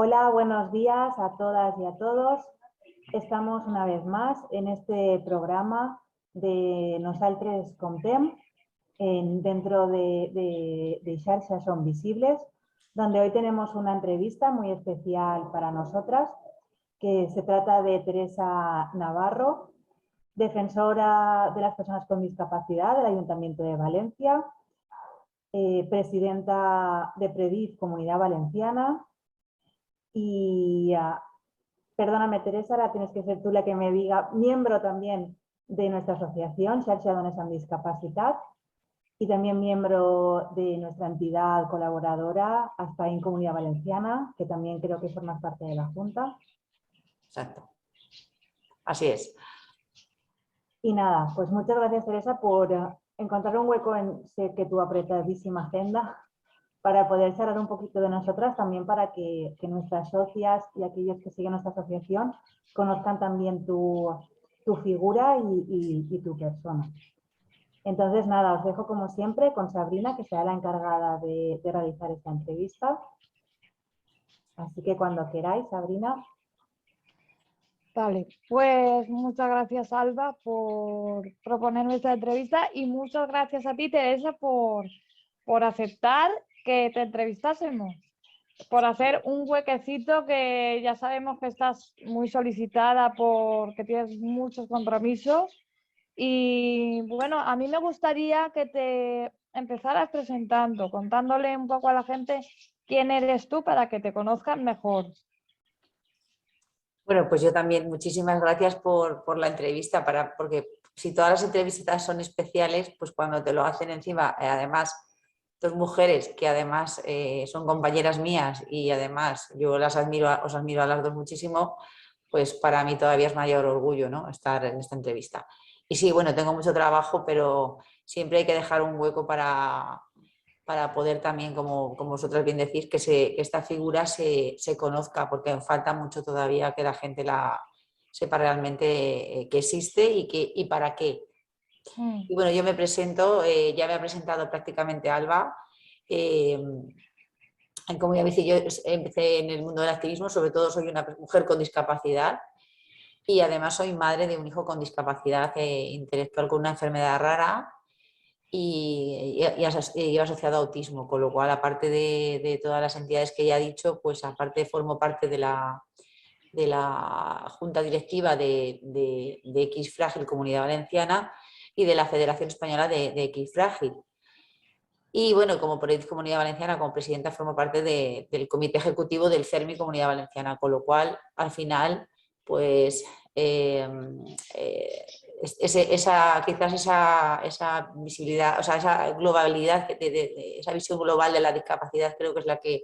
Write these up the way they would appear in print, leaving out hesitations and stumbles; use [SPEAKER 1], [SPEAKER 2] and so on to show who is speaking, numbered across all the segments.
[SPEAKER 1] Hola, buenos días a todas y a todos. Estamos una vez más en este programa de Nosaltres Comptem, dentro de Xarxas Son Visibles, donde hoy tenemos una entrevista muy especial para nosotras, que se trata de Teresa Navarro, defensora de las personas con discapacidad del Ayuntamiento de Valencia, presidenta de PREDIF Comunidad Valenciana y perdóname, Teresa, ahora tienes que ser tú la que me diga, miembro también de nuestra asociación, Xarxa Dones amb Discapacitat, y también miembro de nuestra entidad colaboradora, Aspain Comunidad Valenciana, que también creo que formas parte de la Junta.
[SPEAKER 2] Exacto. Así es.
[SPEAKER 1] Y nada, pues muchas gracias, Teresa, por encontrar un hueco en sé que tu apretadísima agenda para poder charlar un poquito de nosotras, también para que nuestras socias y aquellos que siguen nuestra asociación conozcan también tu figura y tu persona. Entonces, nada, os dejo como siempre con Sabrina, que será la encargada de realizar esta entrevista. Así que cuando queráis, Sabrina.
[SPEAKER 3] Vale, pues muchas gracias, Alba, por proponerme esta entrevista y muchas gracias a ti, Teresa, por aceptar que te entrevistásemos, por hacer un huequecito que ya sabemos que estás muy solicitada porque tienes muchos compromisos. Y bueno, a mí me gustaría que te empezaras presentando, contándole un poco a la gente quién eres tú para que te conozcan mejor.
[SPEAKER 2] Bueno, pues yo también muchísimas gracias por la entrevista, porque si todas las entrevistas son especiales, pues cuando te lo hacen encima, además, dos mujeres que además son compañeras mías y además yo os admiro a las dos muchísimo, pues para mí todavía es mayor orgullo, ¿no?, estar en esta entrevista. Y sí, bueno, tengo mucho trabajo, pero siempre hay que dejar un hueco para poder también, como vosotras bien decís, que esta figura se conozca, porque falta mucho todavía que la gente la sepa realmente que existe y para qué. Y bueno, yo me presento, ya me ha presentado prácticamente Alba. Como ya veis, yo empecé en el mundo del activismo, sobre todo soy una mujer con discapacidad y además soy madre de un hijo con discapacidad intelectual con una enfermedad rara y asociado a autismo, con lo cual, aparte de todas las entidades que ya he dicho, pues aparte formo parte de la Junta Directiva de X Frágil Comunidad Valenciana y de la Federación Española de X Frágil. Y bueno, como por Comunidad Valenciana, como presidenta, formo parte del Comité Ejecutivo del CERMI Comunidad Valenciana, con lo cual, al final, pues quizás esa visibilidad, o sea, esa globalidad, esa visión global de la discapacidad creo que es la que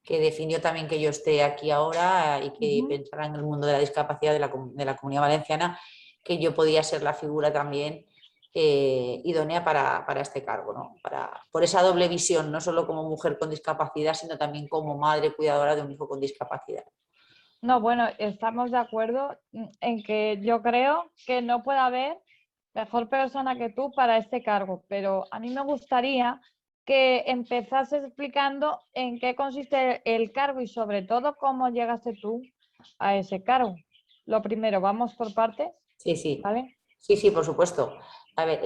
[SPEAKER 2] definió también que yo esté aquí ahora y que pensara en el mundo de la discapacidad de la Comunidad Valenciana, que yo podía ser la figura también idónea para este cargo, ¿no? Por esa doble visión, no solo como mujer con discapacidad, sino también como madre cuidadora de un hijo con discapacidad.
[SPEAKER 3] No, bueno, estamos de acuerdo en que yo creo que no puede haber mejor persona que tú para este cargo, pero a mí me gustaría que empezases explicando en qué consiste el cargo y sobre todo cómo llegaste tú a ese cargo. Lo primero, vamos por partes.
[SPEAKER 2] Sí, sí.
[SPEAKER 3] ¿Vale?
[SPEAKER 2] Sí, por supuesto. A ver,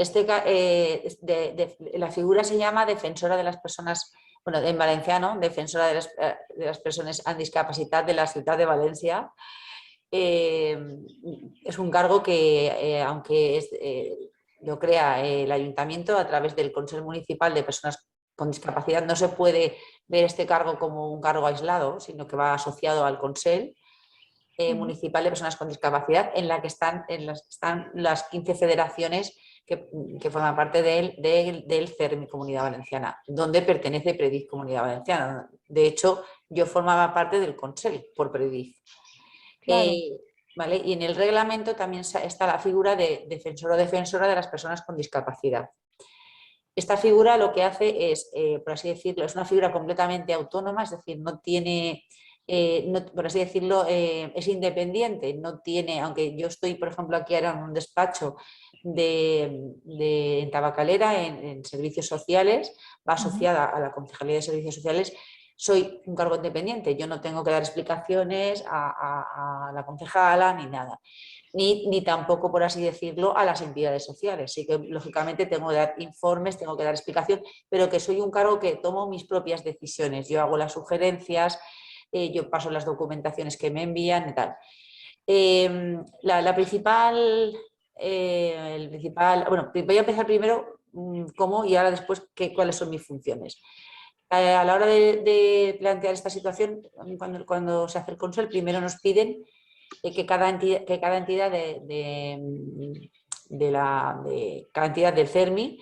[SPEAKER 2] la figura se llama defensora de las personas, bueno, en valenciano, defensora de las personas amb discapacitat de la ciutat de Valencia. Es un cargo que, aunque lo crea el ayuntamiento a través del Consejo Municipal de Personas con Discapacidad, no se puede ver este cargo como un cargo aislado, sino que va asociado al Consell Municipal de Personas con Discapacidad, en las que están las 15 federaciones que forman parte del CERMI Comunidad Valenciana, donde pertenece PREDIF Comunidad Valenciana. De hecho, yo formaba parte del Consell por PREDIF.
[SPEAKER 3] Claro.
[SPEAKER 2] ¿Vale? Y en el reglamento también está la figura de defensor o defensora de las personas con discapacidad. Esta figura lo que hace es, por así decirlo, es una figura completamente autónoma, es decir, no tiene, por así decirlo, es independiente, no tiene, aunque yo estoy, por ejemplo, aquí ahora en un despacho en Tabacalera, en servicios sociales, va asociada a la Concejalía de Servicios Sociales, soy un cargo independiente, yo no tengo que dar explicaciones a la concejala ni nada. Ni tampoco, por así decirlo, a las entidades sociales. Sí que, lógicamente, tengo que dar informes, tengo que dar explicación, pero que soy un cargo que tomo mis propias decisiones. Yo hago las sugerencias, yo paso las documentaciones que me envían y tal. La principal, bueno, voy a empezar primero cómo y ahora después cuáles son mis funciones. A la hora de plantear esta situación, cuando se hace el Consell, primero nos piden que cada entidad cada entidad del CERMI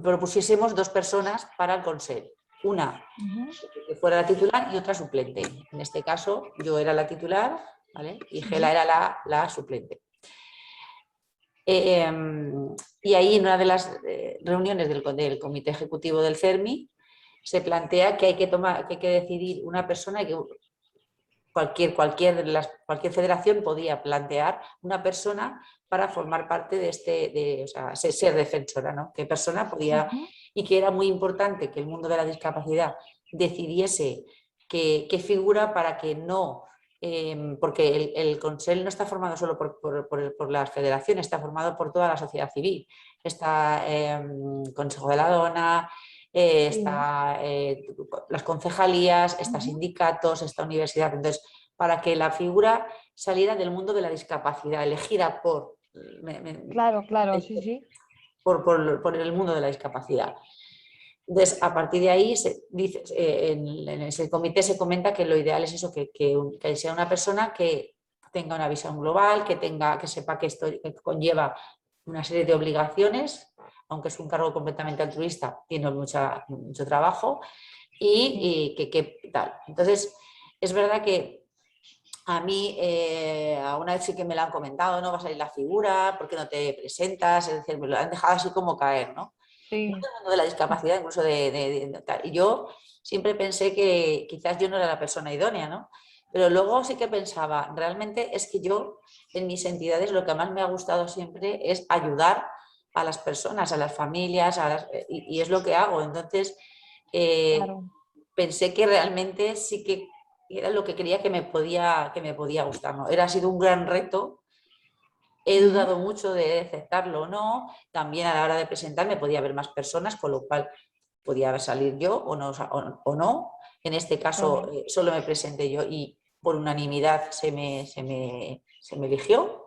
[SPEAKER 2] propusiésemos 2 personas para el Consell. Una que fuera la titular y otra suplente. En este caso yo era la titular, ¿vale? Y Gela era la suplente. Y ahí en una de las reuniones del Comité Ejecutivo del CERMI se plantea que hay que decidir una persona y que cualquier federación podía plantear una persona para formar parte o sea, ser defensora, ¿no? ¿Qué persona podía? Y que era muy importante que el mundo de la discapacidad decidiese qué figura para que no, porque el Consell no está formado solo por las federaciones, está formado por toda la sociedad civil. Está Consejo de la Dona, está las concejalías, está sindicatos, está universidad. Entonces, para que la figura saliera del mundo de la discapacidad, elegida por...
[SPEAKER 3] Claro, sí.
[SPEAKER 2] Por el mundo de la discapacidad. Entonces, a partir de ahí, en ese comité se comenta que lo ideal es eso, que sea una persona que tenga una visión global, que sepa que esto conlleva una serie de obligaciones, aunque es un cargo completamente altruista, tiene mucho trabajo y que tal. Entonces, es verdad que a mí, a una vez sí que me lo han comentado, no va a salir la figura, ¿por qué no te presentas? Es decir, me lo han dejado así como caer, ¿no?
[SPEAKER 3] Sí.
[SPEAKER 2] No todo el mundo de la discapacidad, incluso tal. Y yo siempre pensé que quizás yo no era la persona idónea, ¿no? Pero luego sí que pensaba, realmente es que yo, en mis entidades, lo que más me ha gustado siempre es ayudar a las personas, a las familias, y es lo que hago. Entonces, pensé que realmente sí que era lo que creía que me podía gustar, ¿no? Ha sido un gran reto. He dudado mucho de aceptarlo o no. También a la hora de presentarme podía haber más personas, con lo cual podía salir yo o no. En este caso solo me presenté yo y por unanimidad se me eligió,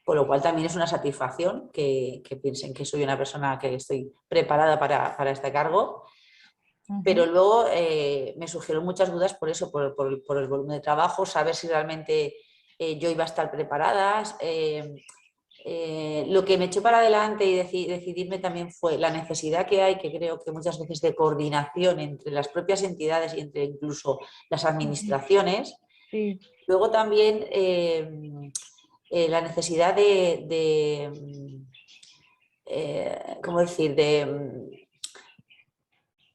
[SPEAKER 2] con lo cual también es una satisfacción que piensen que soy una persona que estoy preparada para este cargo. Pero luego me surgieron muchas dudas por eso, por el volumen de trabajo, saber si realmente yo iba a estar preparada. Lo que me echó para adelante y decidirme también fue la necesidad que hay, que creo que muchas veces de coordinación entre las propias entidades y entre incluso las administraciones.
[SPEAKER 3] Sí.
[SPEAKER 2] Luego también la necesidad ¿cómo decir?,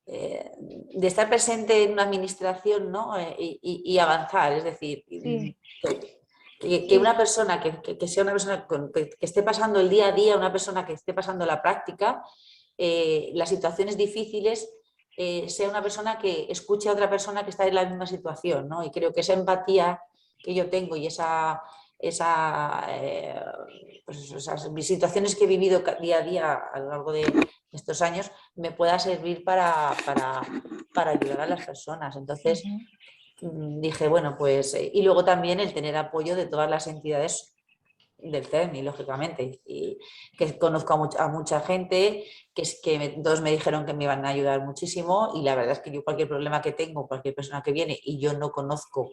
[SPEAKER 2] de estar presente en una administración, ¿no? y avanzar, es decir, que una persona que sea una persona que esté pasando el día a día, una persona que esté pasando la práctica, las situaciones difíciles, sea una persona que escuche a otra persona que está en la misma situación, ¿no? Y creo que esa empatía que yo tengo y esas situaciones que he vivido día a día a lo largo de estos años me pueda servir para ayudar a las personas. Entonces dije, bueno, pues, y luego también el tener apoyo de todas las entidades del CERMI, lógicamente, y que conozco a mucha gente, todos me dijeron que me iban a ayudar muchísimo, y la verdad es que yo cualquier problema que tengo, cualquier persona que viene y yo no conozco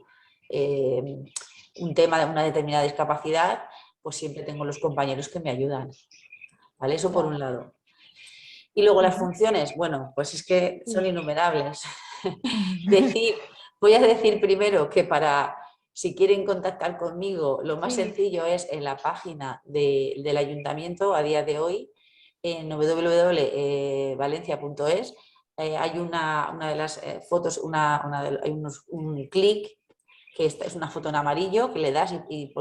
[SPEAKER 2] un tema de una determinada discapacidad, pues siempre tengo los compañeros que me ayudan, ¿vale? Eso por un lado. Y luego las funciones, bueno, pues es que son innumerables. Voy a decir primero que si quieren contactar conmigo, lo más sencillo es en la página del ayuntamiento a día de hoy, en www.valencia.es, hay una de las fotos, hay un clic, que es una foto en amarillo, que le das y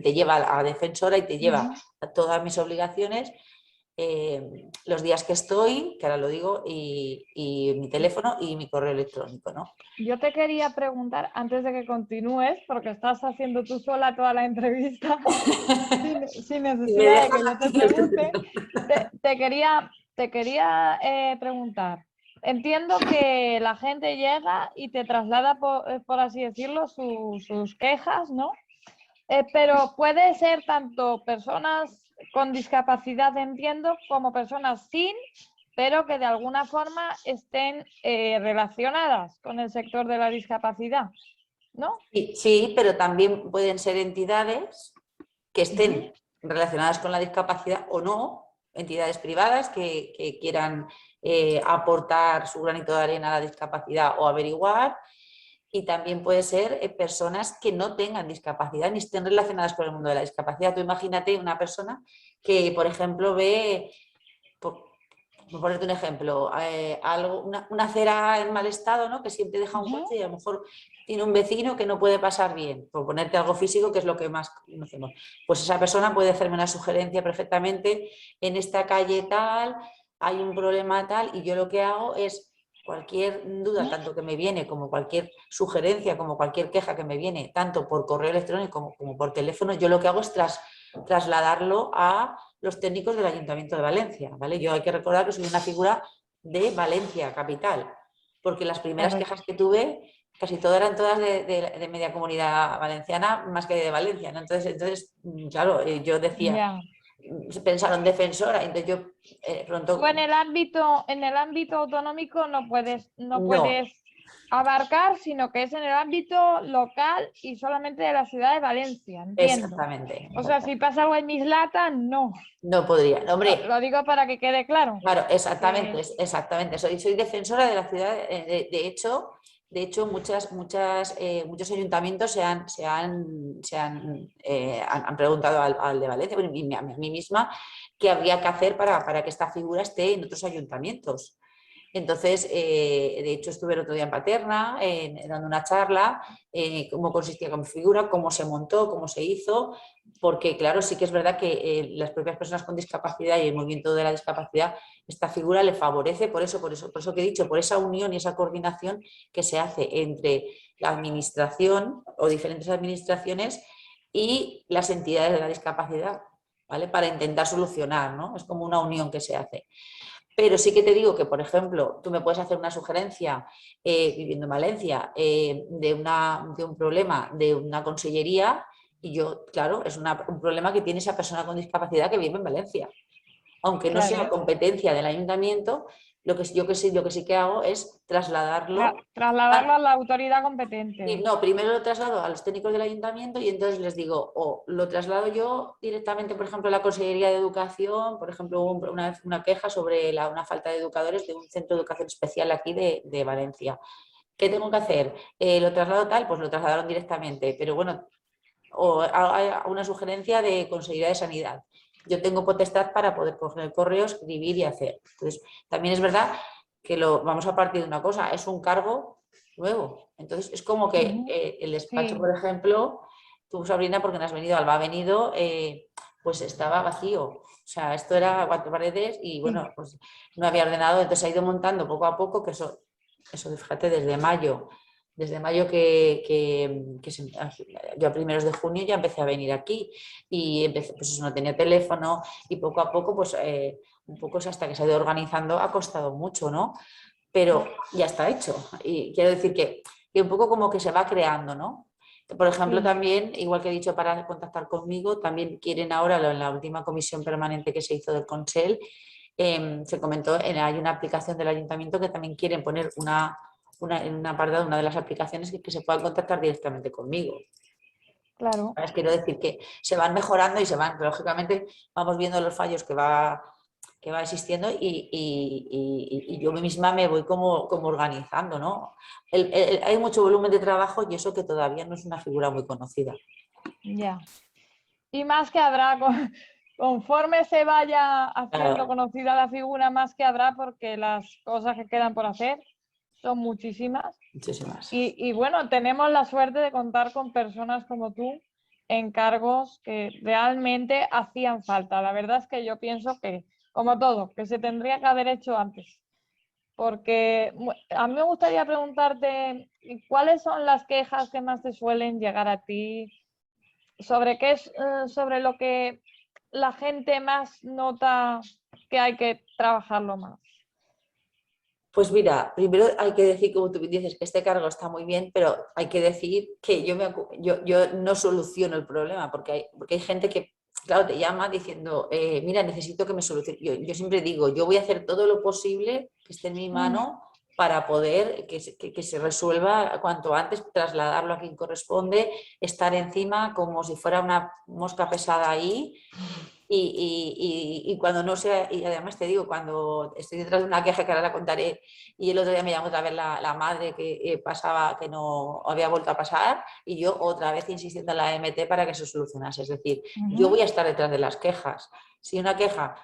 [SPEAKER 2] te lleva a la defensora y te lleva a todas mis obligaciones. los días que estoy, que ahora lo digo, y mi teléfono y mi correo electrónico, ¿no?
[SPEAKER 3] Yo te quería preguntar, antes de que continúes, porque estás haciendo tú sola toda la entrevista, sin necesidad de que yo te pregunte, te quería preguntar. Entiendo que la gente llega y te traslada, por así decirlo, sus quejas, ¿no? Pero puede ser tanto personas con discapacidad, entiendo, como personas sin, pero que de alguna forma estén relacionadas con el sector de la discapacidad, ¿no?
[SPEAKER 2] Sí, pero también pueden ser entidades que estén relacionadas con la discapacidad o no, entidades privadas que quieran aportar su granito de arena a la discapacidad o averiguar. Y también puede ser personas que no tengan discapacidad ni estén relacionadas con el mundo de la discapacidad. Tú imagínate una persona que, por ejemplo, ve, por ponerte un ejemplo, una acera en mal estado, ¿no? Que siempre deja un coche y a lo mejor tiene un vecino que no puede pasar bien, por ponerte algo físico, que es lo que más conocemos. Pues esa persona puede hacerme una sugerencia perfectamente: en esta calle tal, hay un problema tal, y yo lo que hago es cualquier duda, tanto que me viene, como cualquier sugerencia, como cualquier queja que me viene, tanto por correo electrónico como por teléfono, yo lo que hago es trasladarlo a los técnicos del Ayuntamiento de Valencia, ¿vale? Yo hay que recordar que soy una figura de Valencia, capital, porque las primeras quejas que tuve casi todas eran todas de media comunidad valenciana, más que de Valencia, ¿no? Entonces claro, yo decía, pensaron defensora, entonces yo pronto...
[SPEAKER 3] Tú en el ámbito autonómico no puedes
[SPEAKER 2] No,
[SPEAKER 3] abarcar, sino que es en el ámbito local y solamente de la ciudad de Valencia, entiendo.
[SPEAKER 2] exactamente.
[SPEAKER 3] O sea, si pasa algo en Mislata, no.
[SPEAKER 2] No podría, hombre.
[SPEAKER 3] Lo digo para que quede claro.
[SPEAKER 2] Claro, exactamente, exactamente. Soy defensora de la ciudad. De hecho, muchos ayuntamientos han preguntado al de Valencia, y a mí misma, qué habría que hacer para que esta figura esté en otros ayuntamientos. Entonces, de hecho, estuve el otro día en Paterna dando una charla, cómo consistía como figura, cómo se montó, cómo se hizo, porque claro, sí que es verdad que las propias personas con discapacidad y el movimiento de la discapacidad, esta figura le favorece, por eso que he dicho, por esa unión y esa coordinación que se hace entre la administración o diferentes administraciones y las entidades de la discapacidad, ¿vale? Para intentar solucionar, ¿no? Es como una unión que se hace. Pero sí que te digo que, por ejemplo, tú me puedes hacer una sugerencia viviendo en Valencia de un problema de una consellería, y yo, claro, es un problema que tiene esa persona con discapacidad que vive en Valencia. Aunque no sea competencia del ayuntamiento, lo que sí que hago es trasladarlo.
[SPEAKER 3] Trasladarlo a la autoridad competente.
[SPEAKER 2] No, primero lo traslado a los técnicos del ayuntamiento y entonces les digo, o lo traslado yo directamente, por ejemplo, a la Consellería de Educación. Por ejemplo, hubo una vez una queja sobre una falta de educadores de un centro de educación especial aquí de Valencia. ¿Qué tengo que hacer? ¿Lo traslado tal? Pues lo trasladaron directamente, pero bueno, o hay una sugerencia de Consellería de Sanidad. Yo tengo potestad para poder coger el correo, escribir y hacer. Entonces, también es verdad que vamos a partir de una cosa, es un cargo nuevo. Entonces, es como que el despacho, por ejemplo, tu Sabrina, porque no has venido, Alba ha venido, pues estaba vacío. O sea, esto era 4 paredes y bueno, pues no había ordenado, entonces ha ido montando poco a poco, que eso fíjate, desde mayo yo a primeros de junio ya empecé a venir aquí y empecé, pues eso, no tenía teléfono y poco a poco, pues un poco hasta que se ha ido organizando ha costado mucho, ¿no? Pero ya está hecho. Y quiero decir que un poco como que se va creando, ¿no? Por ejemplo, también, igual que he dicho, para contactar conmigo, también quieren ahora, en la última comisión permanente que se hizo del Consell, se comentó, hay una aplicación del ayuntamiento que también quieren poner en una apartado, una de las aplicaciones que se puedan contactar directamente conmigo.
[SPEAKER 3] Claro.
[SPEAKER 2] Quiero decir que se van mejorando y lógicamente vamos viendo los fallos que va existiendo y yo misma me voy como organizando, ¿no? Hay mucho volumen de trabajo y eso que todavía no es una figura muy conocida.
[SPEAKER 3] Ya. Y más que habrá, conforme se vaya haciendo conocida la figura, más que habrá, porque las cosas que quedan por hacer son muchísimas.
[SPEAKER 2] Muchísimas.
[SPEAKER 3] Y bueno, tenemos la suerte de contar con personas como tú en cargos que realmente hacían falta. La verdad es que yo pienso que como todo, que se tendría que haber hecho antes. Porque a mí me gustaría preguntarte cuáles son las quejas que más te suelen llegar a ti, sobre qué es sobre lo que la gente más nota que hay que trabajarlo más.
[SPEAKER 2] Pues mira, primero hay que decir, como tú dices, que este cargo está muy bien, pero hay que decir que yo no soluciono el problema, porque hay gente que, claro, te llama diciendo, mira, necesito que me solucione. Yo siempre digo, yo voy a hacer todo lo posible que esté en mi mano para poder que se resuelva cuanto antes, trasladarlo a quien corresponde, estar encima como si fuera una mosca pesada ahí. Y cuando no sea, y además te digo, cuando estoy detrás de una queja que ahora la contaré, y el otro día me llamó otra vez la madre que pasaba, que no había vuelto a pasar, y yo otra vez insistiendo en la AMT para que se solucionase. Es decir, yo voy a estar detrás de las quejas. Si una queja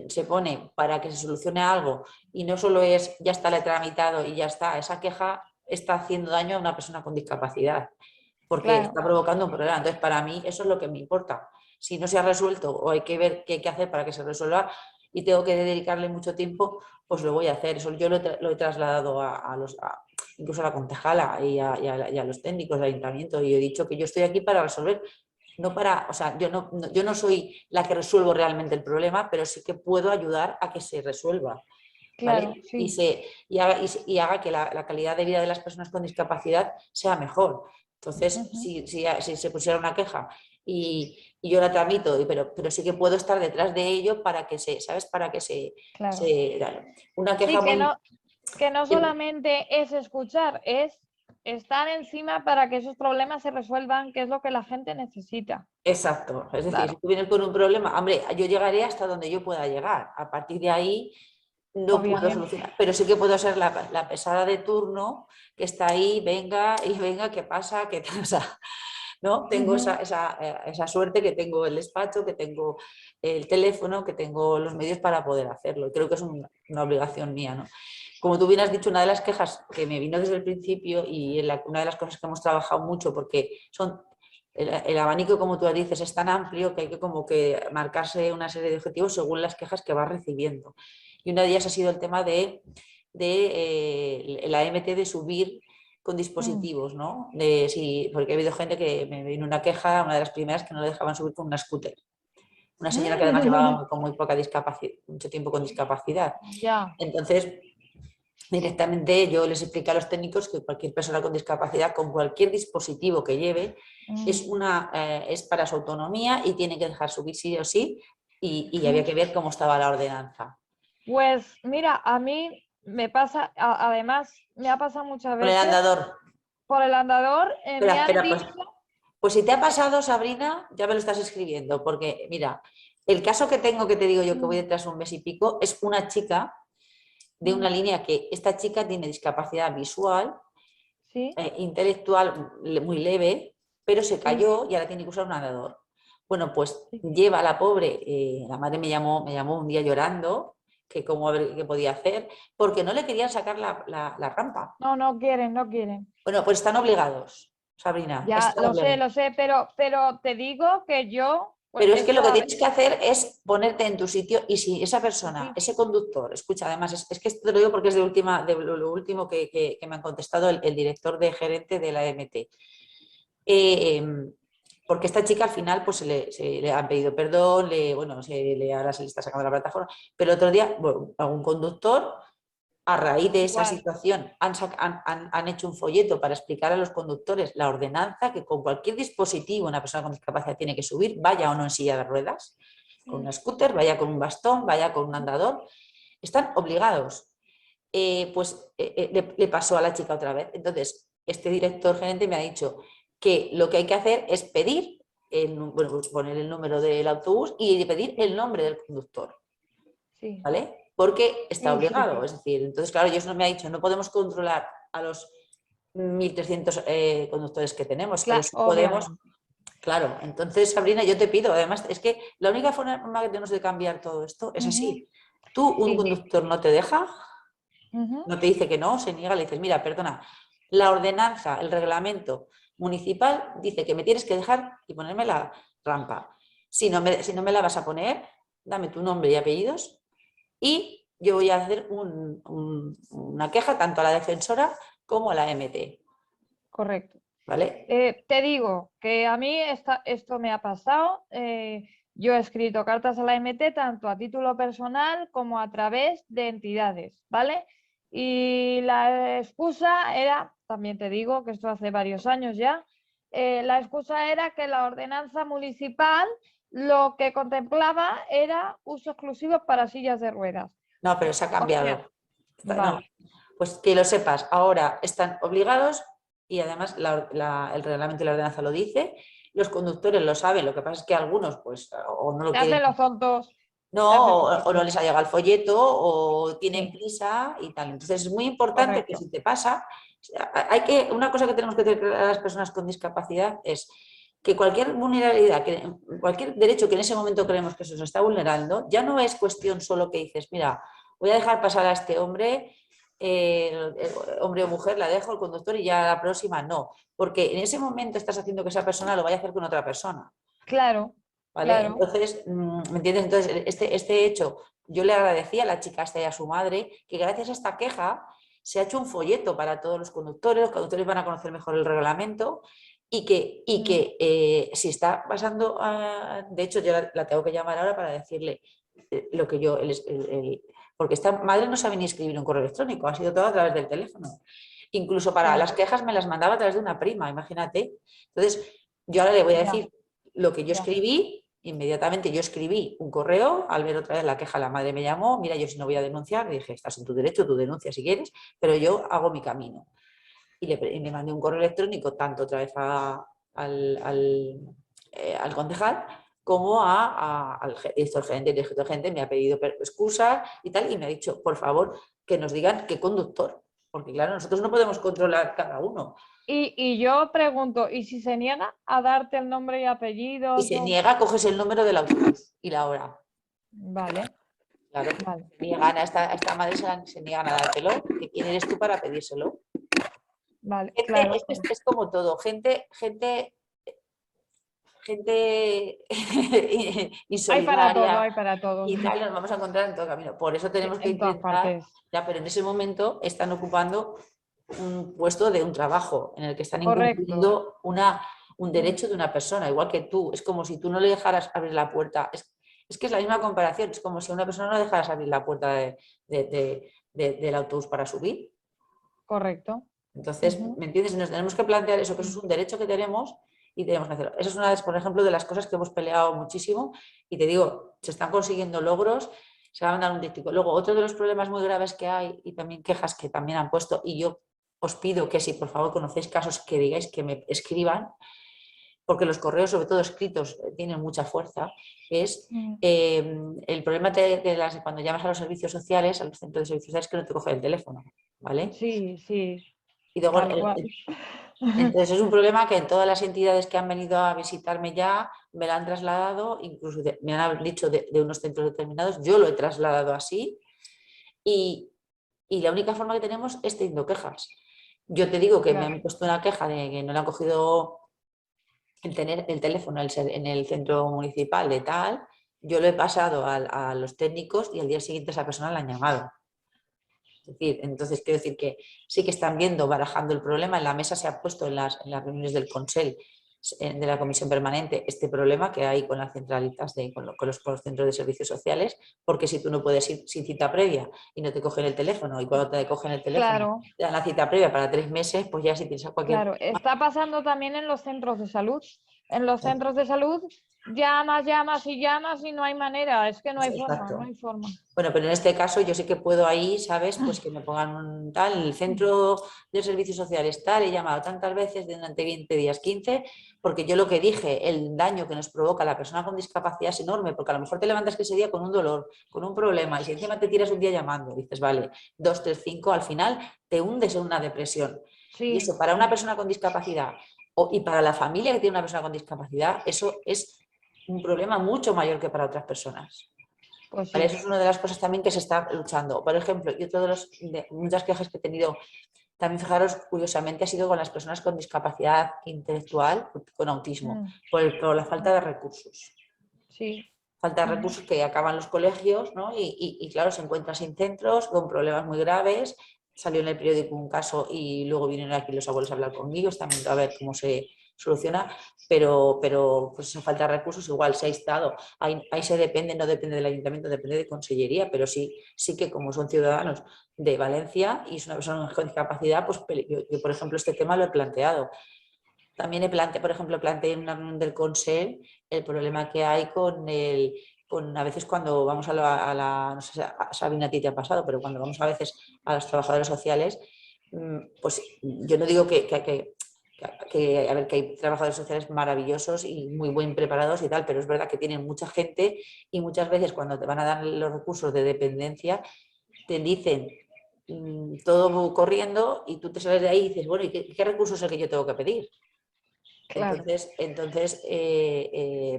[SPEAKER 2] se pone para que se solucione algo y no solo es ya está, le he tramitado y ya está, esa queja está haciendo daño a una persona con discapacidad porque
[SPEAKER 3] Claro.
[SPEAKER 2] está provocando un problema. Entonces, para mí eso es lo que me importa. Si no se ha resuelto o hay que ver qué hay que hacer para que se resuelva y tengo que dedicarle mucho tiempo, pues lo voy a hacer. Eso yo lo he trasladado incluso a la concejala y a los técnicos del ayuntamiento y he dicho que yo estoy aquí para resolver, no para, o sea, yo no soy la que resuelvo realmente el problema, pero sí que puedo ayudar a que se resuelva.
[SPEAKER 3] Claro,
[SPEAKER 2] ¿Vale?
[SPEAKER 3] sí.
[SPEAKER 2] Y haga que la calidad de vida de las personas con discapacidad sea mejor. Entonces, si se pusiera una queja y yo la tramito, pero sí que puedo estar detrás de ello para que ¿sabes? Para que
[SPEAKER 3] Claro.
[SPEAKER 2] claro. Una queja
[SPEAKER 3] Sí,
[SPEAKER 2] muy...
[SPEAKER 3] que no solamente es escuchar, es estar encima para que esos problemas se resuelvan, que es lo que la gente necesita.
[SPEAKER 2] Exacto. Es decir, si
[SPEAKER 3] Claro,
[SPEAKER 2] tú vienes con un problema, hombre, yo llegaré hasta donde yo pueda llegar. A partir de ahí no puedo
[SPEAKER 3] obviamente.
[SPEAKER 2] solucionar, pero sí que puedo ser la pesada de turno que está ahí, venga y venga, ¿qué pasa? ¿Qué tal? O sea, ¿no? Tengo esa suerte que tengo el despacho, que tengo el teléfono, que tengo los medios para poder hacerlo. Y creo que es una obligación mía, ¿no? Como tú bien has dicho, una de las quejas que me vino desde el principio y una de las cosas que hemos trabajado mucho, porque el abanico, como tú dices, es tan amplio que hay que como que marcarse una serie de objetivos según las quejas que vas recibiendo. Y una de ellas ha sido el tema de la MT de subir con dispositivos, ¿no? Porque ha habido gente que me vino una queja, una de las primeras, que no le dejaban subir con una scooter. Una señora que además llevaba con muy poca discapacidad, mucho tiempo con discapacidad.
[SPEAKER 3] Ya.
[SPEAKER 2] Entonces, directamente yo les expliqué a los técnicos que cualquier persona con discapacidad, con cualquier dispositivo que lleve, es para su autonomía y tiene que dejar subir sí o sí, y había que ver cómo estaba la ordenanza.
[SPEAKER 3] Pues mira, a mí me pasa, además, me ha pasado muchas
[SPEAKER 2] Con el
[SPEAKER 3] veces
[SPEAKER 2] andador.
[SPEAKER 3] por el andador, me
[SPEAKER 2] Espera,
[SPEAKER 3] han
[SPEAKER 2] espera,
[SPEAKER 3] dicho,
[SPEAKER 2] pues si te ha pasado, Sabrina, ya me lo estás escribiendo, porque mira, el caso que tengo, que te digo yo que voy detrás un mes y pico, es una chica de una línea que esta chica tiene discapacidad visual,
[SPEAKER 3] sí,
[SPEAKER 2] intelectual muy leve, pero se
[SPEAKER 3] sí,
[SPEAKER 2] cayó y ahora tiene que usar un andador. Bueno, pues
[SPEAKER 3] sí.
[SPEAKER 2] lleva a la pobre, la madre me llamó un día llorando, que cómo qué podía hacer, porque no le querían sacar la rampa.
[SPEAKER 3] No, no quieren, no quieren.
[SPEAKER 2] Bueno, pues están obligados, Sabrina,
[SPEAKER 3] Ya,
[SPEAKER 2] están obligados.
[SPEAKER 3] lo sé, pero te digo que yo, pues
[SPEAKER 2] Pero es que lo
[SPEAKER 3] esto,
[SPEAKER 2] que
[SPEAKER 3] a ver,
[SPEAKER 2] tienes que hacer es ponerte en tu sitio y si esa persona,
[SPEAKER 3] sí,
[SPEAKER 2] ese conductor, escucha, además, es que esto te lo digo porque es de lo último que me han contestado el director de gerente de la MT. Porque esta chica al final pues se le han pedido perdón, bueno, ahora se le está sacando la plataforma, pero el otro día, bueno, algún conductor, a raíz de esa
[SPEAKER 3] igual,
[SPEAKER 2] situación, han hecho un folleto para explicar a los conductores la ordenanza que con cualquier dispositivo una persona con discapacidad tiene que subir, vaya o no en silla de ruedas, con una scooter, vaya con un bastón, vaya con un andador, están obligados. Le pasó a la chica otra vez. Entonces, este director gerente me ha dicho que lo que hay que hacer es pedir, bueno, pues poner el número del autobús y pedir el nombre del conductor,
[SPEAKER 3] sí,
[SPEAKER 2] ¿vale? Porque está
[SPEAKER 3] sí, sí,
[SPEAKER 2] obligado.
[SPEAKER 3] sí,
[SPEAKER 2] Es decir, entonces, claro, ellos no me ha dicho, no podemos controlar a los 1.300 conductores que tenemos, pero sí podemos.
[SPEAKER 3] obviamente.
[SPEAKER 2] Claro, entonces, Sabrina, yo te pido, además, es que la única forma que tenemos de cambiar todo esto es así. Tú, un
[SPEAKER 3] Sí,
[SPEAKER 2] conductor no te deja, no te dice que no, se niega, le dices, mira, perdona, la ordenanza, el reglamento municipal dice que me tienes que dejar y ponerme la rampa. Si no me la vas a poner, dame tu nombre y apellidos y yo voy a hacer una queja tanto a la defensora como a la MT.
[SPEAKER 3] Correcto.
[SPEAKER 2] ¿Vale?
[SPEAKER 3] Te digo que a mí esto me ha pasado. Yo he escrito cartas a la MT tanto a título personal como a través de entidades, ¿vale? Y la excusa era, también te digo que esto hace varios años ya, la excusa era que la ordenanza municipal lo que contemplaba era uso exclusivo para sillas de ruedas.
[SPEAKER 2] No, pero se ha
[SPEAKER 3] O sea,
[SPEAKER 2] cambiado. No,
[SPEAKER 3] vale.
[SPEAKER 2] pues que lo sepas, ahora están obligados y además el reglamento y la ordenanza lo dice, los conductores lo saben, lo que pasa es que algunos pues o no lo
[SPEAKER 3] Se
[SPEAKER 2] quieren,
[SPEAKER 3] hacen los tontos. Se hacen
[SPEAKER 2] no,
[SPEAKER 3] los
[SPEAKER 2] o no
[SPEAKER 3] tontos.
[SPEAKER 2] les ha llegado el folleto o tienen
[SPEAKER 3] Sí,
[SPEAKER 2] prisa y tal. Entonces es muy importante que
[SPEAKER 3] correcto.
[SPEAKER 2] si te pasa, una cosa que tenemos que tener a las personas con discapacidad es que cualquier vulnerabilidad, cualquier derecho que en ese momento creemos que se nos está vulnerando, ya no es cuestión solo que dices, mira, voy a dejar pasar a este hombre, hombre o mujer, la dejo, el conductor y ya la próxima no, porque en ese momento estás haciendo que esa persona lo vaya a hacer con otra persona.
[SPEAKER 3] Claro,
[SPEAKER 2] ¿Vale?
[SPEAKER 3] claro.
[SPEAKER 2] Entonces, ¿me entiendes? Entonces, este hecho, yo le agradecí a la chica esta y a su madre que gracias a esta queja se ha hecho un folleto para todos los conductores van a conocer mejor el reglamento y que si está pasando, de hecho yo la tengo que llamar ahora para decirle lo que yo, porque esta madre no sabe ni escribir un correo electrónico, ha sido todo a través del teléfono. Incluso para
[SPEAKER 3] Sí,
[SPEAKER 2] las quejas me las mandaba a través de una prima, imagínate. Entonces, yo ahora le voy a
[SPEAKER 3] ya,
[SPEAKER 2] decir lo que yo
[SPEAKER 3] ya.
[SPEAKER 2] escribí. Inmediatamente yo escribí un correo, al ver otra vez la queja, la madre me llamó, mira, yo si no voy a denunciar, dije, estás en tu derecho, tu denuncia si quieres, pero yo hago mi camino. Y le mandé un correo electrónico tanto otra vez al concejal como al director gerente. El director gerente me ha pedido excusas y tal, y me ha dicho, por favor, que nos digan qué conductor, porque claro, nosotros no podemos controlar cada uno.
[SPEAKER 3] Y yo pregunto, ¿y si se niega a darte el nombre y
[SPEAKER 2] Si
[SPEAKER 3] apellidos?
[SPEAKER 2] se niega, coges el número del autobús y la hora.
[SPEAKER 3] Vale,
[SPEAKER 2] Claro,
[SPEAKER 3] vale,
[SPEAKER 2] a esta madre se niegan a dártelo, que quién eres tú para pedírselo.
[SPEAKER 3] vale,
[SPEAKER 2] Gente,
[SPEAKER 3] claro.
[SPEAKER 2] es como todo, gente
[SPEAKER 3] Hay para todo,
[SPEAKER 2] insolidaria
[SPEAKER 3] hay para todos.
[SPEAKER 2] y tal, nos vamos a encontrar en todo camino. Por eso
[SPEAKER 3] Sí,
[SPEAKER 2] tenemos que
[SPEAKER 3] en todas
[SPEAKER 2] intentar,
[SPEAKER 3] partes.
[SPEAKER 2] ya, pero en ese momento están ocupando un puesto de un trabajo en el que están
[SPEAKER 3] Correcto.
[SPEAKER 2] incumpliendo un derecho de una persona, igual que tú. Es como si tú no le dejaras abrir la puerta. Es que es la misma comparación, es como si a una persona no le dejaras abrir la puerta del autobús para subir.
[SPEAKER 3] Correcto.
[SPEAKER 2] Entonces,
[SPEAKER 3] Ujú.
[SPEAKER 2] ¿me entiendes? Nos tenemos que plantear eso, que eso es un derecho que tenemos y tenemos que hacerlo. Esa es una, por ejemplo, de las cosas que hemos peleado muchísimo y te digo, se están consiguiendo logros, se van a dar un díptico. Luego, otro de los problemas muy graves que hay y también quejas que también han puesto, y yo os pido que si por favor conocéis casos que digáis que me escriban, porque los correos, sobre todo escritos, tienen mucha fuerza, es
[SPEAKER 3] Mm.
[SPEAKER 2] el problema cuando llamas a los servicios sociales, a los centros de servicios sociales, que no te cogen el teléfono, ¿vale?
[SPEAKER 3] Sí, sí,
[SPEAKER 2] Y luego
[SPEAKER 3] tal cual.
[SPEAKER 2] entonces es un problema que en todas las entidades que han venido a visitarme ya me lo han trasladado, incluso me han dicho de unos centros determinados, yo lo he trasladado así y la única forma que tenemos es teniendo quejas. Yo te digo que me
[SPEAKER 3] Claro.
[SPEAKER 2] han puesto una queja de que no le han cogido el tener el teléfono en el centro municipal de tal, yo lo he pasado a los técnicos y al día siguiente esa persona la han llamado. Es decir, entonces quiero decir que sí que están viendo, barajando el problema. En la mesa se ha puesto en las reuniones del Consell, de la Comisión Permanente, este problema que hay con las centralitas, con los centros de servicios sociales, porque si tú no puedes ir sin cita previa y no te cogen el teléfono, y cuando te cogen el teléfono
[SPEAKER 3] Claro,
[SPEAKER 2] te dan la cita previa para 3 meses, pues ya si tienes a cualquier...
[SPEAKER 3] claro. Está pasando también en los centros de salud. En los centros de salud llamas, llamas y llamas y no hay manera. Es que no hay forma, no
[SPEAKER 2] Exacto.
[SPEAKER 3] hay forma.
[SPEAKER 2] Bueno, pero en este caso yo sí que puedo ahí, ¿sabes? Pues que me pongan un tal, el centro de servicios sociales tal, he llamado tantas veces durante 20 días, 15, porque yo lo que dije, el daño que nos provoca a la persona con discapacidad es enorme, porque a lo mejor te levantas que ese día con un dolor, con un problema, y si encima te tiras un día llamando, dices, vale, 2, 3, 5, al final te hundes en una depresión. Y
[SPEAKER 3] Sí,
[SPEAKER 2] eso para una
[SPEAKER 3] sí.
[SPEAKER 2] persona con discapacidad y para la familia que tiene una persona con discapacidad, eso es un problema mucho mayor que para otras personas.
[SPEAKER 3] Pues
[SPEAKER 2] ¿Vale?
[SPEAKER 3] sí.
[SPEAKER 2] Eso es una de las cosas también que se está luchando. Por ejemplo, y otro de muchas quejas que he tenido, también fijaros, curiosamente, ha sido con las personas con discapacidad intelectual, con autismo,
[SPEAKER 3] Mm,
[SPEAKER 2] por la falta de recursos.
[SPEAKER 3] sí.
[SPEAKER 2] falta de recursos que acaban los colegios, ¿no? Y claro, se encuentra sin centros, con problemas muy graves. Salió en el periódico un caso y luego vinieron aquí los abuelos a hablar conmigo, también a ver cómo se soluciona, pero pues esa falta de recursos igual se ha instado. Ahí se depende, no depende del ayuntamiento, depende de consellería, pero sí que como son ciudadanos de Valencia y es una persona con discapacidad, pues yo, por ejemplo, este tema lo he planteado. También por ejemplo, planteé en una reunión del Consell el problema que hay a veces cuando vamos no sé si a Sabina a ti te ha pasado, pero cuando vamos a veces a los trabajadores sociales, pues yo no digo a ver, que hay trabajadores sociales maravillosos y muy bien preparados y tal, pero es verdad que tienen mucha gente y muchas veces cuando te van a dar los recursos de dependencia te dicen todo corriendo y tú te sales de ahí y dices, bueno, ¿y qué recursos es el que yo tengo que pedir?
[SPEAKER 3] Claro.
[SPEAKER 2] Entonces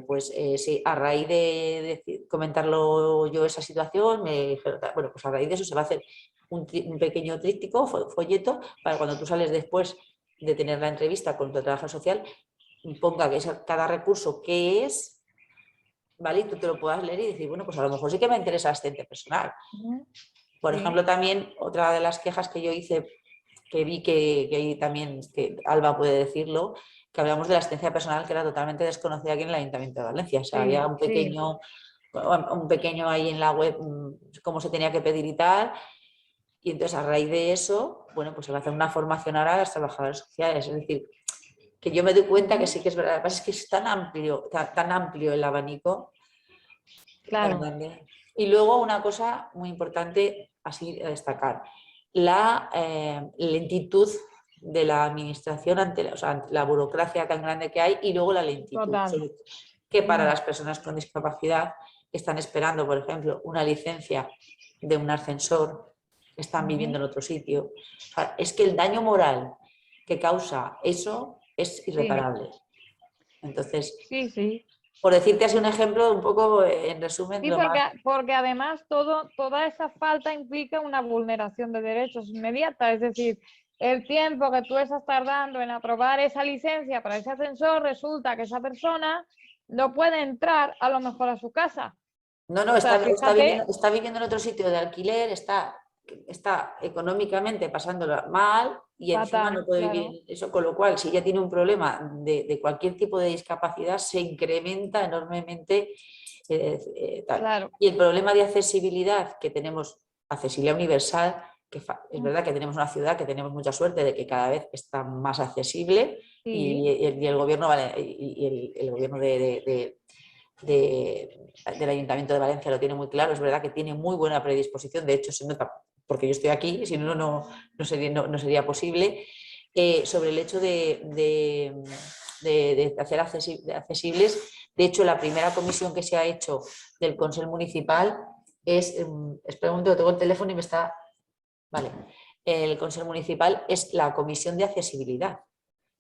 [SPEAKER 2] pues sí, a raíz de comentarlo yo esa situación, me dijeron, bueno, pues a raíz de eso se va a hacer un pequeño tríptico, folleto, para cuando tú sales después de tener la entrevista con tu trabajador social, ponga que es cada recurso qué es, ¿vale? Y tú te lo puedas leer y decir, bueno, pues a lo mejor sí que me interesa asistente personal. Por ejemplo, también otra de las quejas que yo hice, que vi que ahí también, que Alba puede decirlo, que hablamos de la asistencia personal que era totalmente desconocida aquí en el Ayuntamiento de Valencia. O sea, había un pequeño ahí en la web cómo se tenía que pedir y tal. Y entonces a raíz de eso, bueno, pues se va a hacer una formación ahora a las trabajadoras sociales. Es decir, que yo me doy cuenta que sí que es verdad. Lo que pasa es que es tan amplio el abanico.
[SPEAKER 3] Claro.
[SPEAKER 2] Y luego una cosa muy importante así a destacar, la lentitud de la administración ante la burocracia tan grande que hay y luego la lentitud.
[SPEAKER 3] Total.
[SPEAKER 2] Que para las personas con discapacidad que están esperando, por ejemplo, una licencia de un ascensor, que están viviendo en otro sitio. O sea, es que el daño moral que causa eso es irreparable. Entonces,
[SPEAKER 3] Sí.
[SPEAKER 2] por decirte así un ejemplo, un poco en resumen,
[SPEAKER 3] Sí, porque además toda esa falta implica una vulneración de derechos inmediata, es decir, el tiempo que tú estás tardando en aprobar esa licencia para ese ascensor, resulta que esa persona no puede entrar a lo mejor a su casa.
[SPEAKER 2] No,
[SPEAKER 3] O sea, fíjate,
[SPEAKER 2] está viviendo en otro sitio de alquiler, está económicamente pasándola mal y encima no
[SPEAKER 3] fatal,
[SPEAKER 2] puede
[SPEAKER 3] claro,
[SPEAKER 2] vivir eso, con lo cual, si ya tiene un problema de cualquier tipo de discapacidad, se incrementa enormemente tal.
[SPEAKER 3] claro.
[SPEAKER 2] Y el problema de accesibilidad que tenemos, accesibilidad universal, que es verdad que tenemos una ciudad que tenemos mucha suerte de que cada vez está más accesible
[SPEAKER 3] Sí,
[SPEAKER 2] y el gobierno, el gobierno del Ayuntamiento de Valencia lo tiene muy claro, es verdad que tiene muy buena predisposición, de hecho se nota porque yo estoy aquí, si no, no sería posible, sobre el hecho de hacer accesibles. De hecho, la primera comisión que se ha hecho del Consell Municipal espera un momento, tengo el teléfono y me está... Vale, el Consell Municipal es la comisión de accesibilidad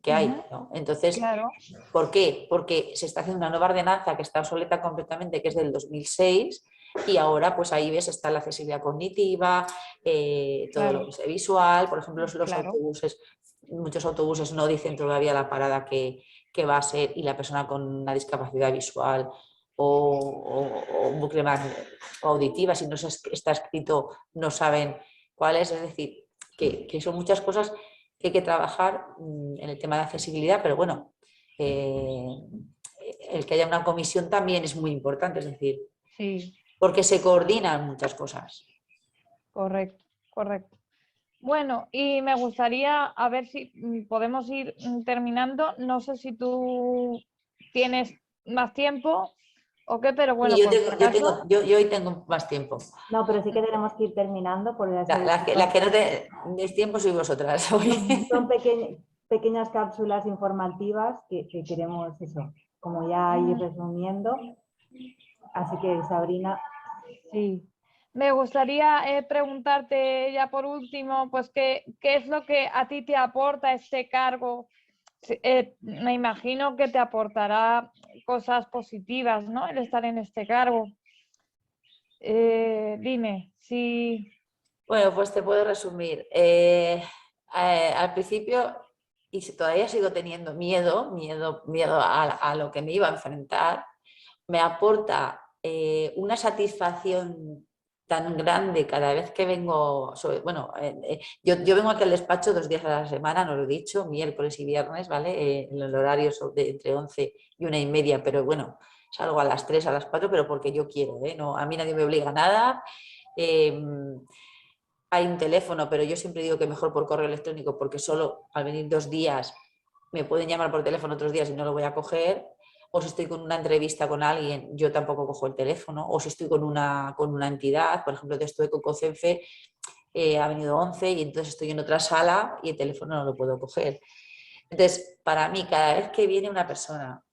[SPEAKER 2] que hay, ¿no? Entonces,
[SPEAKER 3] claro,
[SPEAKER 2] ¿por qué? Porque se está haciendo una nueva ordenanza que está obsoleta completamente, que es del 2006, y ahora pues ahí ves, está la accesibilidad cognitiva, todo lo
[SPEAKER 3] claro,
[SPEAKER 2] que es visual, por ejemplo, los
[SPEAKER 3] claro.
[SPEAKER 2] autobuses, muchos autobuses no dicen todavía la parada que va a ser y la persona con una discapacidad visual o un bucle más auditiva, si no está escrito, no saben cuál es decir, que son muchas cosas que hay que trabajar en el tema de accesibilidad, pero bueno, el que haya una comisión también es muy importante, es decir,
[SPEAKER 3] Sí,
[SPEAKER 2] porque se coordinan muchas cosas.
[SPEAKER 3] correcto. Bueno, y me gustaría a ver si podemos ir terminando. No sé si tú tienes más tiempo o qué, pero bueno,
[SPEAKER 2] Y
[SPEAKER 3] por si acaso.
[SPEAKER 2] yo hoy tengo más tiempo.
[SPEAKER 1] No, pero sí que tenemos que ir terminando por las
[SPEAKER 2] La que no tenéis tiempo sois vosotras hoy.
[SPEAKER 1] son pequeñas cápsulas informativas que queremos eso, como ya ir resumiendo. Así que Sabrina,
[SPEAKER 3] Sí. Me gustaría preguntarte ya por último, pues qué es lo que a ti te aporta este cargo. Me imagino que te aportará cosas positivas, ¿no? El estar en este cargo. Dime, si...
[SPEAKER 2] Bueno, pues te puedo resumir. Al principio, y todavía sigo teniendo miedo a lo que me iba a enfrentar, me aporta una satisfacción tan grande cada vez que vengo, yo vengo aquí al despacho 2 días a la semana, no lo he dicho, miércoles y viernes, ¿vale? En el horario entre 11 y 1:30, pero bueno, salgo a las 3, a las 4, pero porque yo quiero, ¿eh? No, a mí nadie me obliga a nada. Hay un teléfono, pero yo siempre digo que mejor por correo electrónico, porque solo al venir 2 días me pueden llamar por teléfono otros días y no lo voy a coger. O si estoy con una entrevista con alguien, yo tampoco cojo el teléfono. O si estoy con una entidad, por ejemplo, estuve con COCENFE, ha venido 11 y entonces estoy en otra sala y el teléfono no lo puedo coger. Entonces, para mí, cada vez que viene una persona,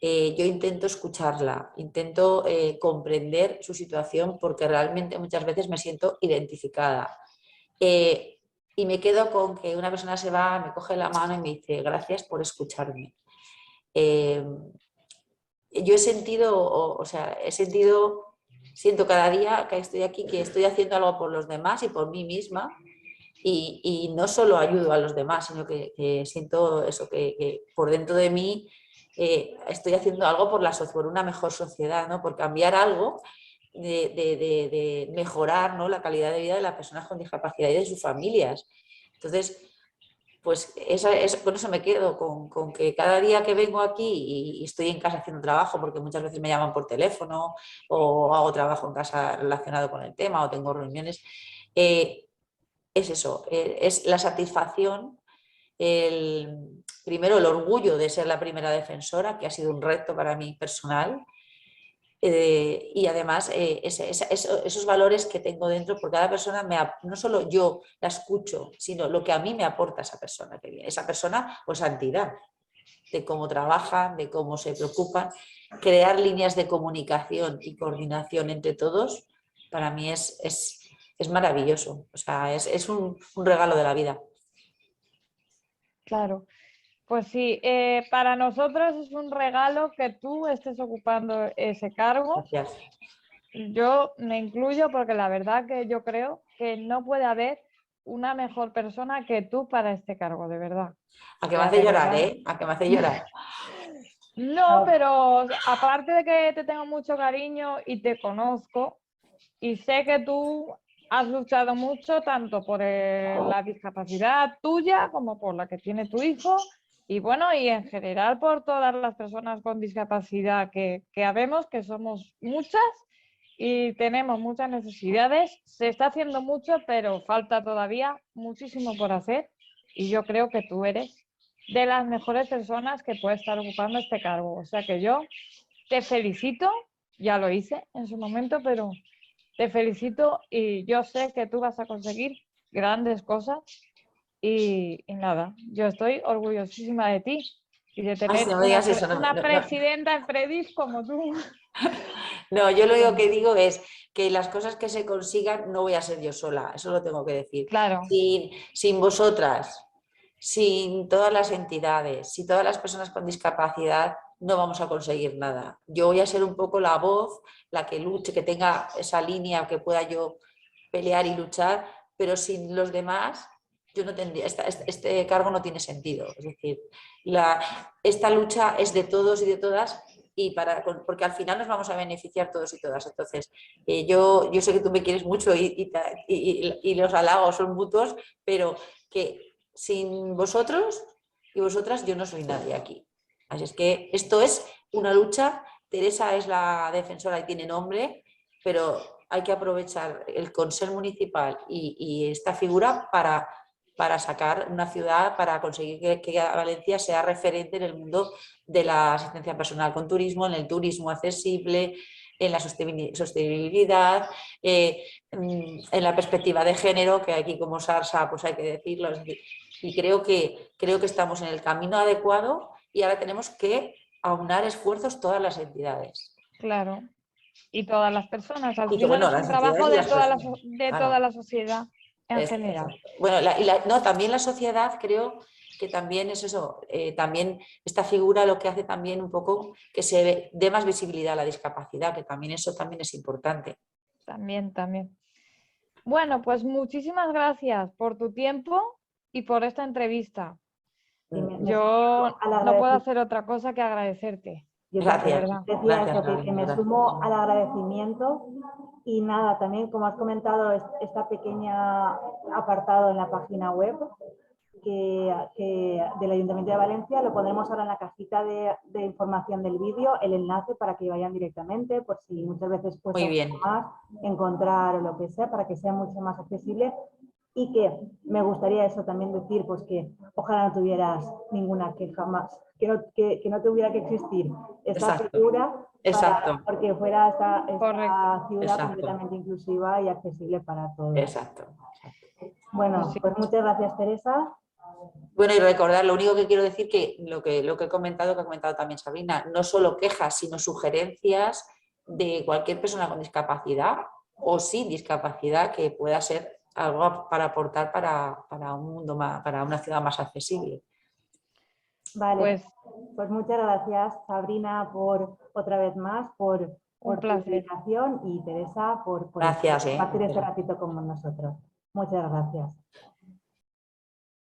[SPEAKER 2] yo intento escucharla, intento comprender su situación, porque realmente muchas veces me siento identificada. Y me quedo con que una persona se va, me coge la mano y me dice gracias por escucharme. Yo he sentido, siento cada día que estoy aquí que estoy haciendo algo por los demás y por mí misma, y no solo ayudo a los demás, sino que siento eso, que por dentro de mí estoy haciendo algo por una mejor sociedad, ¿no? Por cambiar algo, de mejorar, ¿no?, la calidad de vida de las personas con discapacidad y de sus familias. Entonces, pues con eso me quedo, con que cada día que vengo aquí y estoy en casa haciendo trabajo, porque muchas veces me llaman por teléfono o hago trabajo en casa relacionado con el tema o tengo reuniones, es eso, es la satisfacción, primero el orgullo de ser la primera defensora, que ha sido un reto para mí personal, y además esos valores que tengo dentro, por cada persona, no solo yo la escucho, sino lo que a mí me aporta esa persona que viene, esa persona o esa entidad, de cómo trabajan, de cómo se preocupan. Crear líneas de comunicación y coordinación entre todos, para mí es maravilloso, o sea, es un regalo de la vida.
[SPEAKER 3] Claro. Pues sí, para nosotros es un regalo que tú estés ocupando ese cargo.
[SPEAKER 2] Gracias.
[SPEAKER 3] Yo me incluyo porque la verdad que yo creo que no puede haber una mejor persona que tú para este cargo, de verdad.
[SPEAKER 2] A que
[SPEAKER 3] O
[SPEAKER 2] me
[SPEAKER 3] sea,
[SPEAKER 2] hace
[SPEAKER 3] de
[SPEAKER 2] llorar,
[SPEAKER 3] verdad.
[SPEAKER 2] ¿eh? A que me hace llorar.
[SPEAKER 3] No, pero aparte de que te tengo mucho cariño y te conozco y sé que tú has luchado mucho tanto por la discapacidad tuya como por la que tiene tu hijo y bueno, y en general por todas las personas con discapacidad que habemos, que somos muchas y tenemos muchas necesidades. Se está haciendo mucho, pero falta todavía muchísimo por hacer y yo creo que tú eres de las mejores personas que puede estar ocupando este cargo. O sea que yo te felicito, ya lo hice en su momento, pero te felicito y yo sé que tú vas a conseguir grandes cosas y nada, yo estoy orgullosísima de ti y de
[SPEAKER 2] Ay, si
[SPEAKER 3] tener
[SPEAKER 2] no me digas eso,
[SPEAKER 3] una presidenta en Predis como tú.
[SPEAKER 2] no, yo lo único que digo es que las cosas que se consigan no voy a ser yo sola, eso lo tengo que decir.
[SPEAKER 3] Claro,
[SPEAKER 2] Sin vosotras, sin todas las entidades, sin todas las personas con discapacidad, no vamos a conseguir nada. Yo voy a ser un poco la voz, la que luche, que tenga esa línea, que pueda yo pelear y luchar, pero sin los demás, yo no tendría, este cargo no tiene sentido. Es decir, esta lucha es de todos y de todas, porque al final nos vamos a beneficiar todos y todas. Entonces, yo sé que tú me quieres mucho y los halagos son mutuos, pero que sin vosotros y vosotras yo no soy nadie aquí. Así es que esto es una lucha. Teresa es la defensora y tiene nombre, pero hay que aprovechar el Consell Municipal y esta figura para sacar una ciudad, para conseguir que Valencia sea referente en el mundo de la asistencia personal con turismo, en el turismo accesible, en la sostenibilidad, en la perspectiva de género, que aquí como SARSA pues hay que decirlo. Y creo que estamos en el camino adecuado y ahora tenemos que aunar esfuerzos todas las entidades.
[SPEAKER 3] claro. Y todas las personas. Al
[SPEAKER 2] Y que
[SPEAKER 3] final
[SPEAKER 2] bueno,
[SPEAKER 3] es un
[SPEAKER 2] las entidades
[SPEAKER 3] trabajo
[SPEAKER 2] y
[SPEAKER 3] de
[SPEAKER 2] las personas.
[SPEAKER 3] de
[SPEAKER 2] Claro.
[SPEAKER 3] toda la sociedad en general.
[SPEAKER 2] Exacto. Bueno, no, también la sociedad creo que también es eso, también esta figura lo que hace también un poco que se dé más visibilidad a la discapacidad, que también eso también es importante.
[SPEAKER 3] También, también. Bueno, pues muchísimas gracias por tu tiempo y por esta entrevista.
[SPEAKER 1] Y me
[SPEAKER 3] Yo
[SPEAKER 1] sumo al
[SPEAKER 3] no puedo
[SPEAKER 1] agradecimiento.
[SPEAKER 3] hacer otra cosa que agradecerte.
[SPEAKER 1] Yo
[SPEAKER 2] Gracias,
[SPEAKER 1] también decía
[SPEAKER 2] gracias,
[SPEAKER 1] eso, que
[SPEAKER 2] Sabrina,
[SPEAKER 1] me
[SPEAKER 2] gracias.
[SPEAKER 1] sumo al agradecimiento y nada, también como has comentado, esta pequeña apartado en la página web que del Ayuntamiento de Valencia, lo pondremos ahora en la cajita de información del vídeo, el enlace para que vayan directamente, por si muchas veces cuesta
[SPEAKER 2] Muy
[SPEAKER 1] un
[SPEAKER 2] bien,
[SPEAKER 1] poco más encontrar o lo que sea, para que sea mucho más accesible. Y que me gustaría eso también decir, pues que ojalá no tuvieras ninguna queja más, que no tuviera que existir esta
[SPEAKER 2] exacto,
[SPEAKER 1] figura
[SPEAKER 2] exacto,
[SPEAKER 1] porque fuera esta
[SPEAKER 3] Correcto.
[SPEAKER 1] ciudad
[SPEAKER 2] exacto,
[SPEAKER 1] completamente inclusiva y accesible para todos.
[SPEAKER 2] exacto.
[SPEAKER 1] Bueno,
[SPEAKER 3] Así.
[SPEAKER 1] pues muchas gracias, Teresa.
[SPEAKER 2] Bueno, y recordar, lo único que quiero decir que lo que he comentado, que ha comentado también Sabrina, no solo quejas, sino sugerencias de cualquier persona con discapacidad o sin discapacidad que pueda ser algo para aportar para un mundo más, para una ciudad más accesible.
[SPEAKER 1] Vale,
[SPEAKER 3] Pues
[SPEAKER 1] pues muchas gracias, Sabrina, por otra vez más,
[SPEAKER 3] un
[SPEAKER 1] por tu
[SPEAKER 3] placer.
[SPEAKER 1] implicación y Teresa por
[SPEAKER 2] Gracias,
[SPEAKER 1] compartir este
[SPEAKER 2] Teresa.
[SPEAKER 1] ratito con nosotros. Muchas gracias.